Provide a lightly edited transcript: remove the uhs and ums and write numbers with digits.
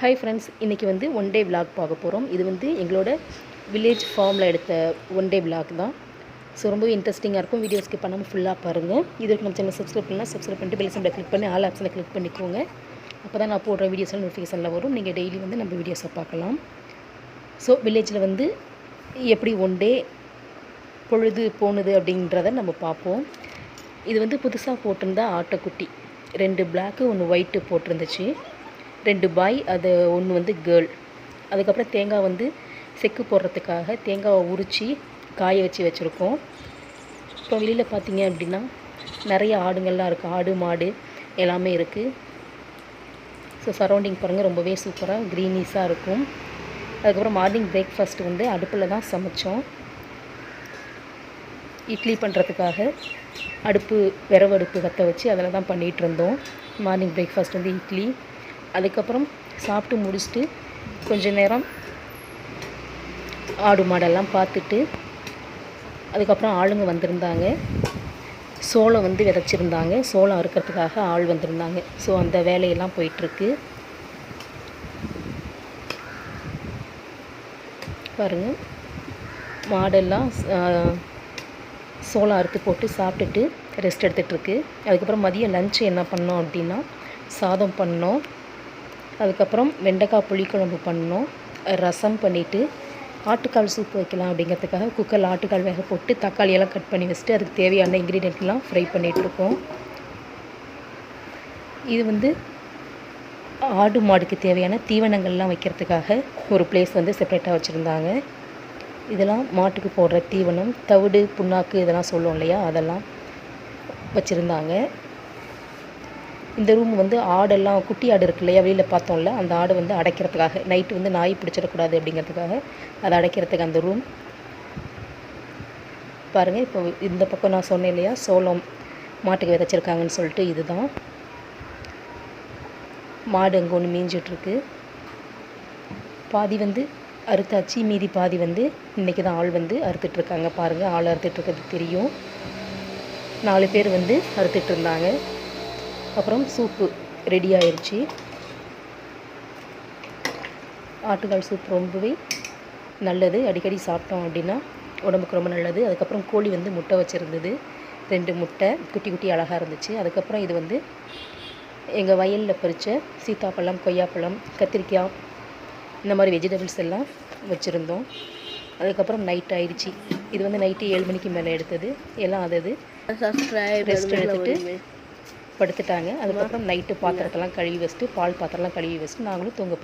Hi friends, இன்றைக்கி வந்து one day vlog பார்க்க போகிறோம். இது வந்து எங்களோட வில்லேஜ் ஃபார்மில் எடுத்த ஒன் டே விலாக் தான். ஸோ ரொம்பவே இன்ட்ரெஸ்டிங்காக இருக்கும். வீடியோ ஸ்கிப் பண்ணாமல் ஃபுல்லாக பாருங்கள். இதுக்கு நம்ம சேனல் சப்ஸ்கிரைப் பண்ணலாம். சப்ஸ்கிரைப் பண்ணிட்டு பெல் சிம்பலை கிளிக் பண்ணி ஆல் ஆப்ஷனை கிளிக் பண்ணிக்கோங்க. அப்போ தான் நான் போடுற வீடியோஸில் நோட்டிஃபிகேஷனில் வரும். நீங்கள் டெய்லி வந்து நம்ம வீடியோஸை பார்க்கலாம். ஸோ வில்லேஜில் வந்து எப்படி ஒன் டே பொழுது போணுது அப்படின்றத நம்ம பார்ப்போம். இது வந்து புதுசாக போட்டிருந்தா ஆட்டுக்குட்டி 2 பிளாக்கு 1 ஒயிட்டு போட்டிருந்துச்சு. 2 பாய், அது 1 வந்து கேர்ள். அதுக்கப்புறம் தேங்காய் வந்து செக்கு போடுறதுக்காக தேங்காவை உரித்து காய வச்சுருக்கோம். இப்போ வெளியில் பார்த்தீங்க அப்படின்னா நிறைய ஆடுங்கள்லாம் இருக்குது. ஆடு மாடு எல்லாமே இருக்குது. ஸோ சரௌண்டிங் பாருங்கள், ரொம்பவே சூப்பராக க்ரீனிஸாக இருக்கும். அதுக்கப்புறம் மார்னிங் பிரேக்ஃபாஸ்ட் வந்து அடுப்பில் தான் சமைச்சோம். இட்லி பண்ணுறதுக்காக விரவு அடுப்பு கற்ற வச்சு அதில் தான் பண்ணிகிட்டு இருந்தோம். மார்னிங் பிரேக்ஃபாஸ்ட் வந்து இட்லி. அதுக்கப்புறம் சாப்பிட்டு முடிச்சுட்டு கொஞ்ச நேரம் ஆடு மாடெல்லாம் பார்த்துட்டு அதுக்கப்புறம் ஆளுங்க வந்திருந்தாங்க. சோளம் வந்து விதைச்சிருந்தாங்க. சோளம் அறுக்கிறதுக்காக ஆள் வந்திருந்தாங்க. ஸோ அந்த வேலையெல்லாம் போயிட்டுருக்கு. பாருங்கள், மாடெல்லாம் சோளம் அறுத்து போட்டு சாப்பிட்டுட்டு ரெஸ்ட் எடுத்துகிட்ருக்கு. அதுக்கப்புறம் மதியம் லஞ்சு என்ன பண்ணோம் அப்படின்னா சாதம் பண்ணோம். அதுக்கப்புறம் வெண்டைக்காய் புளிக்குழம்பு பண்ணோம். ரசம் பண்ணிவிட்டு ஆட்டுக்கால் சூப்பு வைக்கலாம் அப்படிங்கிறதுக்காக குக்கரில் ஆட்டுக்கால் வேக போட்டு தக்காளியெல்லாம் கட் பண்ணி வச்சுட்டு அதுக்கு தேவையான இன்க்ரீடியண்ட்லாம் ஃப்ரை பண்ணிகிட்ருக்கோம். இது வந்து ஆடு மாடுக்கு தேவையான தீவனங்கள்லாம் வைக்கிறதுக்காக ஒரு பிளேஸ் வந்து செப்பரேட்டாக வச்சுருந்தாங்க. இதெல்லாம் மாட்டுக்கு போடுற தீவனம், தவிடு புண்ணாக்கு இதெல்லாம் சொல்லுவோம் இல்லையா, அதெல்லாம் வச்சுருந்தாங்க. இந்த ரூம் வந்து ஆடெல்லாம் குட்டி ஆடு இருக்கு இல்லையா, வெளியில் பார்த்தோம்ல, அந்த ஆடு வந்து அடைக்கிறதுக்காக, நைட்டு வந்து நாய் பிடிச்சிடக்கூடாது அப்படிங்கிறதுக்காக அதை அடைக்கிறதுக்கு அந்த ரூம். பாருங்கள், இப்போ இந்த பக்கம் நான் சொன்னேன் இல்லையா சோளம் மாட்டுக்கு விதைச்சிருக்காங்கன்னு சொல்லிட்டு, இதுதான் மாடு அங்கே ஒன்று மேய்ஞ்சிட்ருக்கு. பாதி வந்து அறுத்தாச்சு, மீதி பாதி வந்து இன்றைக்கி தான் ஆள் வந்து அறுத்துட்ருக்காங்க. பாருங்கள், ஆள் அறுத்துட்ருக்கிறது தெரியும். 4 பேர் வந்து அறுத்துட்டு இருந்தாங்க. அப்புறம் சூப்பு ரெடி ஆயிடுச்சு. ஆட்டுக்கால் சூப் ரொம்பவே நல்லது. அடிக்கடி சாப்பிட்டோம் அப்படின்னா உடம்புக்கு ரொம்ப நல்லது. அதுக்கப்புறம் கோழி வந்து முட்டை வச்சுருந்தது. 2 முட்டை குட்டி குட்டி அழகாக இருந்துச்சு. அதுக்கப்புறம் இது வந்து எங்கள் வயலில் பறித்த சீத்தாப்பழம், கொய்யாப்பழம், கத்திரிக்காய், இந்த மாதிரி வெஜிடபிள்ஸ் எல்லாம் வச்சுருந்தோம். அதுக்கப்புறம் நைட் ஆயிடுச்சு. இது வந்து நைட்டு 7 மணிக்கு மேலே எடுத்தது. எல்லாம் அது ரெஸ்ட் எடுத்துகிட்டு படுத்துட்டாங்க. அதுக்கப்புறம் நைட்டு பாத்திரத்தெல்லாம் கழுவி வச்சுட்டு, பால் பாத்திரம்லாம் கழுவி வச்சுட்டு நாங்களும் தூங்க